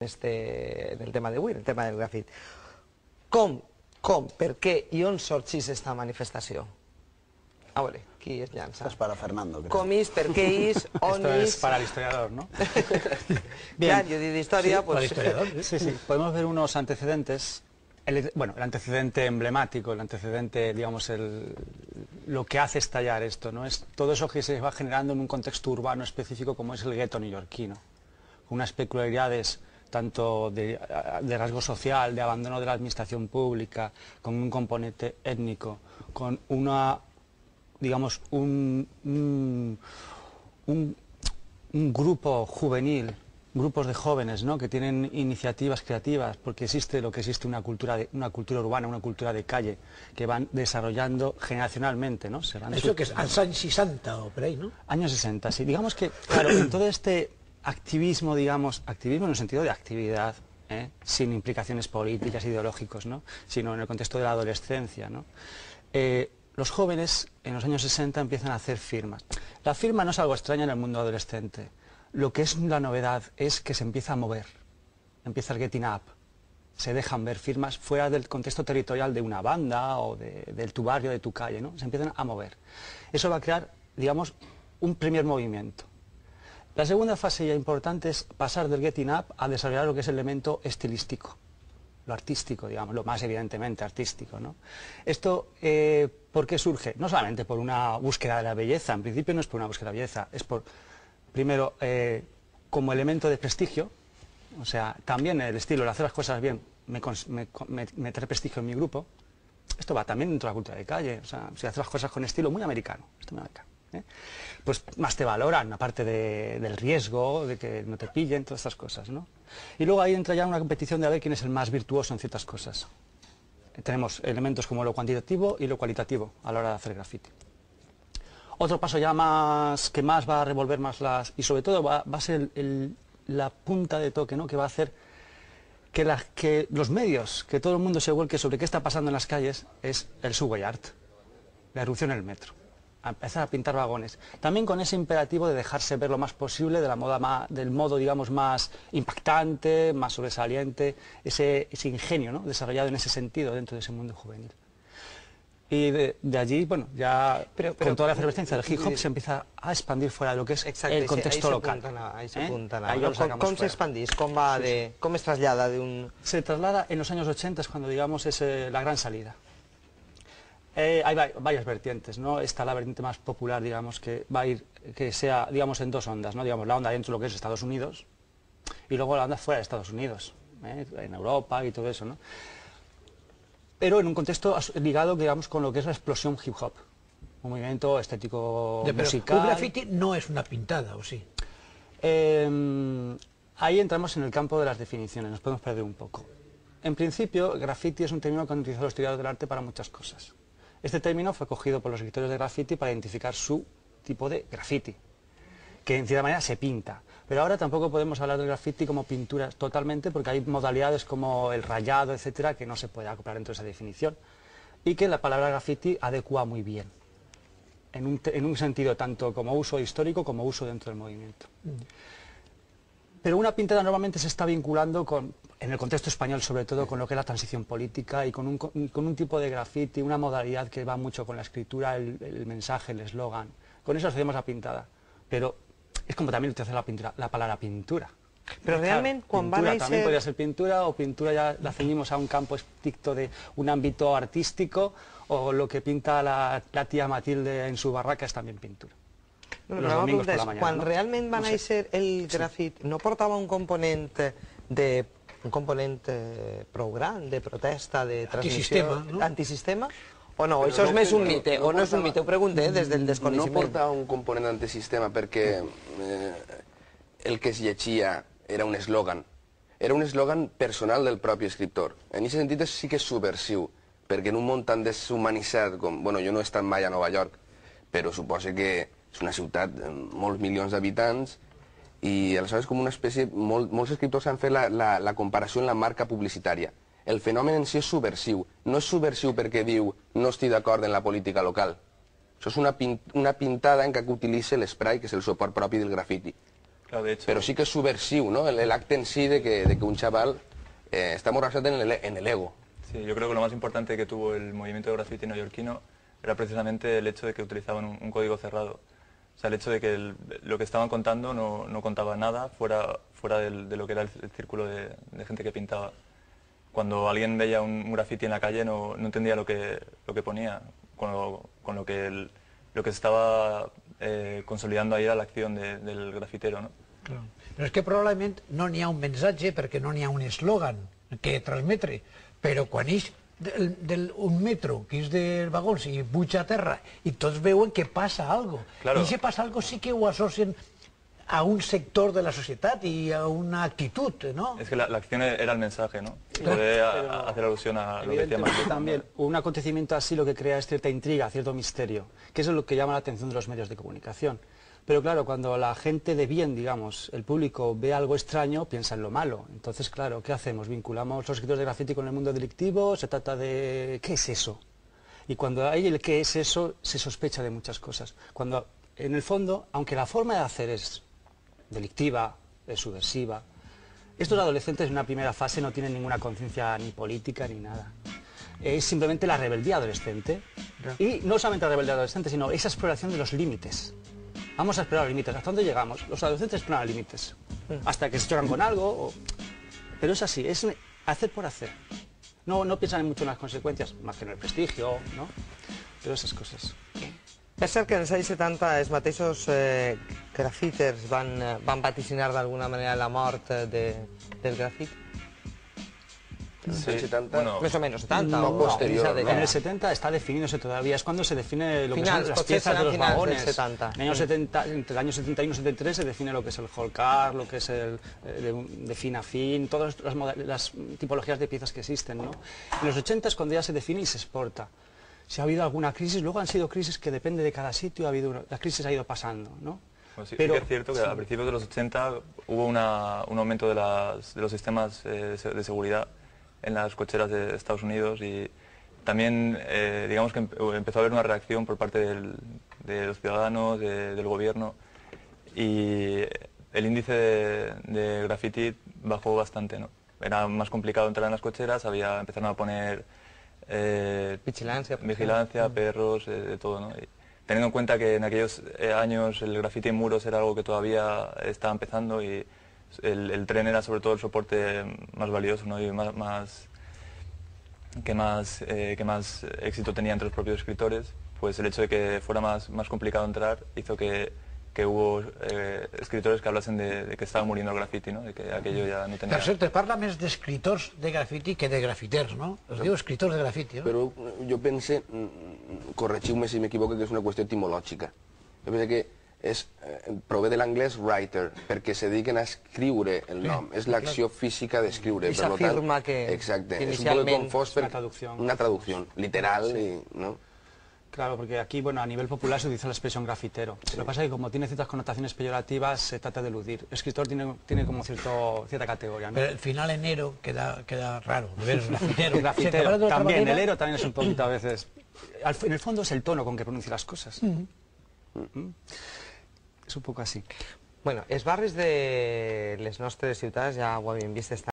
en el tema d'avui, el tema del grafit. Com, per què i on sorgeix aquesta manifestació? A veure, qui es llanza? Esto es para Fernando, creo. Com és, per què és, on Esto es és... para el historiador, ¿no? Bien, yo digo de historia, Sí, pues... para el historiador, sí, sí. Podemos ver unos antecedentes. Bueno, el antecedente emblemático, el antecedente, digamos, lo que hace estallar esto, ¿no? Es todo eso que se va generando en un contexto urbano específico como es el gueto neoyorquino, con unas peculiaridades tanto de rasgo social, de abandono de la administración pública, con un componente étnico, con una, digamos, un grupo juvenil, grupos de jóvenes, ¿no?, que tienen iniciativas creativas, porque existe lo que existe una cultura urbana, una cultura de calle, que van desarrollando generacionalmente, ¿no? Eso que es als anys 60 o por ahí, ¿no? Años 60, sí. Digamos que, claro, en todo este activismo, digamos, activismo en el sentido de actividad, sin implicaciones políticas, ideológicos, ¿no?, sino en el contexto de la adolescencia, ¿no? Los jóvenes en los años 60 empiezan a hacer firmas. La firma no es algo extraño en el mundo adolescente. Lo que es la novedad es que se empieza a mover, empieza el getting up, se dejan ver firmas fuera del contexto territorial de una banda o de tu barrio, de tu calle, ¿no? Se empiezan a mover. Eso va a crear, digamos, un primer movimiento. La segunda fase ya importante es pasar del getting up a desarrollar lo que es el elemento estilístico, lo artístico, digamos, lo más evidentemente artístico, ¿no? Esto, ¿por qué surge? No solamente por una búsqueda de la belleza, en principio no es por una búsqueda de la belleza, es por... Primero, como elemento de prestigio, o sea, también el estilo, el hacer las cosas bien, me trae prestigio en mi grupo. Esto va también dentro de la cultura de calle, o sea, si haces las cosas con estilo muy americano, esto muy americano, pues más te valoran, aparte del riesgo, de que no te pillen, todas estas cosas, ¿no? Y luego ahí entra ya una competición de a ver quién es el más virtuoso en ciertas cosas. Tenemos elementos como lo cuantitativo y lo cualitativo a la hora de hacer graffiti. Otro paso ya que más va a revolver más y sobre todo va a ser la punta de toque, ¿no?, que va a hacer que los medios, que todo el mundo se vuelque sobre qué está pasando en las calles, es el subway art, la erupción en el metro, a empezar a pintar vagones. También con ese imperativo de dejarse ver lo más posible del modo, digamos, más impactante, más sobresaliente, ese ingenio, ¿no?, desarrollado en ese sentido dentro de ese mundo juvenil. Y de allí, bueno, ya con toda la efervescencia del hip hop se empieza a expandir fuera de lo que es el contexto local. Ahí se apuntan. ¿Cómo se expandís? ¿Cómo es traslada de un...? Se traslada en los años 80, es cuando, digamos, es la gran salida. Hay varias vertientes, ¿no? Está la vertiente más popular, digamos, que va a ir, que sea, digamos, en dos ondas, ¿no? Digamos, la onda dentro de lo que es Estados Unidos y luego la onda fuera de Estados Unidos, en Europa y todo eso, ¿no? Pero en un contexto ligado, digamos, con lo que es la explosión hip hop, un movimiento estético musical. Un graffiti no es una pintada, ¿o sí? Ahí entramos en el campo de las definiciones, nos podemos perder un poco. En principio, graffiti es un término que han utilizado los historiadores del arte para muchas cosas. Este término fue cogido por los escritores de graffiti para identificar su tipo de graffiti, que en cierta manera se pinta. Pero ahora tampoco podemos hablar del graffiti como pintura totalmente, porque hay modalidades como el rayado, etcétera, que no se puede acoplar dentro de esa definición, y que la palabra graffiti adecua muy bien, en un sentido tanto como uso histórico como uso dentro del movimiento. Pero una pintada normalmente se está vinculando en el contexto español sobre todo, con lo que es la transición política y con un tipo de graffiti, una modalidad que va mucho con la escritura, el mensaje, el eslogan. Con eso hacemos la pintada. Pero es como también utilizar la palabra pintura. Pero realmente, cuando van a también podría ser pintura, o pintura ya la ceñimos a un campo estricto de un ámbito artístico, o lo que pinta la tía Matilde en su barraca es también pintura. No, però la pregunta és, quan realment va néixer el grafit, no portava un component prou gran, de protesta, de transmissió... Antisistema? O no, això és més un mite, o no és un mite, ho pregunto, des del desconeixement. No portava un component antisistema perquè el que es llegia era un eslògan. Era un eslògan personal del propi escriptor. En aquest sentit sí que és subversiu, perquè en un món tan deshumanitzat com... Bueno, jo no he estat mai a Nova York, però suposo que és una ciutat amb molts milions d'habitants i aleshores com una espècie... Molts escriptors han fet la comparació en la marca publicitària. El fenomen en si és subversiu. No és subversiu perquè diu no estic d'acord en la política local. Això és una pintada en què utilitza l'esprai, que és el suport propi del grafiti. Claro, de hecho, Pero sí que es subversiu, ¿no? El acte en sí de que un chaval está molt basat en el ego. sí, yo creo que lo más importante que tuvo el movimiento de graffiti neoyorquino era precisamente el hecho de que utilizaban un código cerrado. O sea, el hecho de que lo que estaban contando no contaba nada fuera de lo que era el círculo de gente que pintaba. Cuando alguien veía un graffiti en la calle no entendía lo que ponía, con lo que se estaba consolidando ahí era la acción del grafitero, ¿no? Clar. Però és que probablement no n'hi ha un mensatge perquè no n'hi ha un eslògan que transmetre, però quan ix un metro, que és dels vagons, i puja a terra, i tots veuen que passa algo. Claro. I si passa algo sí que ho associen a un sector de la societat i a una actitud, ¿no? Es que la acción era el mensaje, ¿no? Poder hacer alusión a lo que decía Evidentemente Marx. también un acontecimiento así lo que crea es cierta intriga, cierto misterio, que eso es lo que llama la atención de los medios de comunicación. Pero claro, cuando la gente de bien, digamos, el público ve algo extraño, piensa en lo malo. Entonces, claro, ¿qué hacemos? ¿Vinculamos los escritores de graffiti con el mundo delictivo? ¿Se trata de qué es eso? Y cuando hay el qué es eso, se sospecha de muchas cosas. Cuando, en el fondo, aunque la forma de hacer es delictiva, es subversiva, estos adolescentes en una primera fase no tienen ninguna conciencia ni política ni nada. Es simplemente la rebeldía adolescente. Y no solamente la rebeldía adolescente, sino esa exploración de los límites. Vamos a explorar los límites. ¿Hasta dónde llegamos? Los adolescentes exploran límites. Hasta que se chocan con algo. Pero es así, es hacer por hacer. No piensan mucho en las consecuencias, más que en el prestigio, ¿no? Pero esas cosas. És cert que en els anys 70 els mateixos grafiters van vaticinar d'alguna manera la mort del grafit? Sí, 70, bueno, Més o menys, 70 No, o posterior, esa década. En el 70 está definiéndose todavía, es cuando se define lo que Finals, son las potser piezas de serà los finals vagones. del 70. En el año 70, entre el año 71 y 73 se define lo que es el holcar, lo que es el de fin a fin, todas las tipologías de piezas que existen, ¿no? En los 80 es cuando ya se define y se exporta. Si ha habido alguna crisis, luego han sido crisis que depende de cada sitio, la crisis ha ido pasando, ¿no? Pues sí, Pero- sí que es cierto que a principios de los 80 hubo un aumento de los sistemas de seguridad en las cocheras de Estados Unidos y también digamos que empezó a haber una reacción por parte de los ciudadanos, del gobierno y el índice de graffiti bajó bastante, ¿no? Era más complicado entrar en las cocheras, empezaron a poner Vigilancia, perros, de todo, ¿no? Y teniendo en cuenta que en aquellos años el graffiti en muros era algo que todavía estaba empezando y el tren era sobre todo el soporte más valioso, ¿no? Y que más éxito tenía entre los propios escritores, pues el hecho de que fuera más complicado entrar hizo que hubo escritores que hablasen de que estaba muriendo el graffiti, ¿no? De que aquello ya no tenía... Per cert, es parla més d'escriptors de grafiti que de grafiters, no? Es diu escriptors de grafiti, no? Però jo pense, corregiu-me si m'equivoco, que és una qüestió etimològica. Jo penso que prové de l'anglès writer, perquè se dediquen a escriure el nom. És l'acció física d'escriure. Esa firma que exacte, és un inicialment poc confós és una traducció. una traducció literal, ¿no? Claro, porque aquí, bueno, a nivel popular se utiliza la expresión grafitero. Lo que pasa es que como tiene ciertas connotaciones peyorativas, se trata de eludir. El escritor tiene como cierta categoría, ¿no? Pero el final enero queda raro. Ver, grafitero. El grafitero, ¿Se te parece de otra también, manera? el ero también es un poquito a veces... En el fondo es el tono con que pronuncia las cosas. Es un poco así. Bueno, els barris de les nostres ciutats, ja ho havíem vist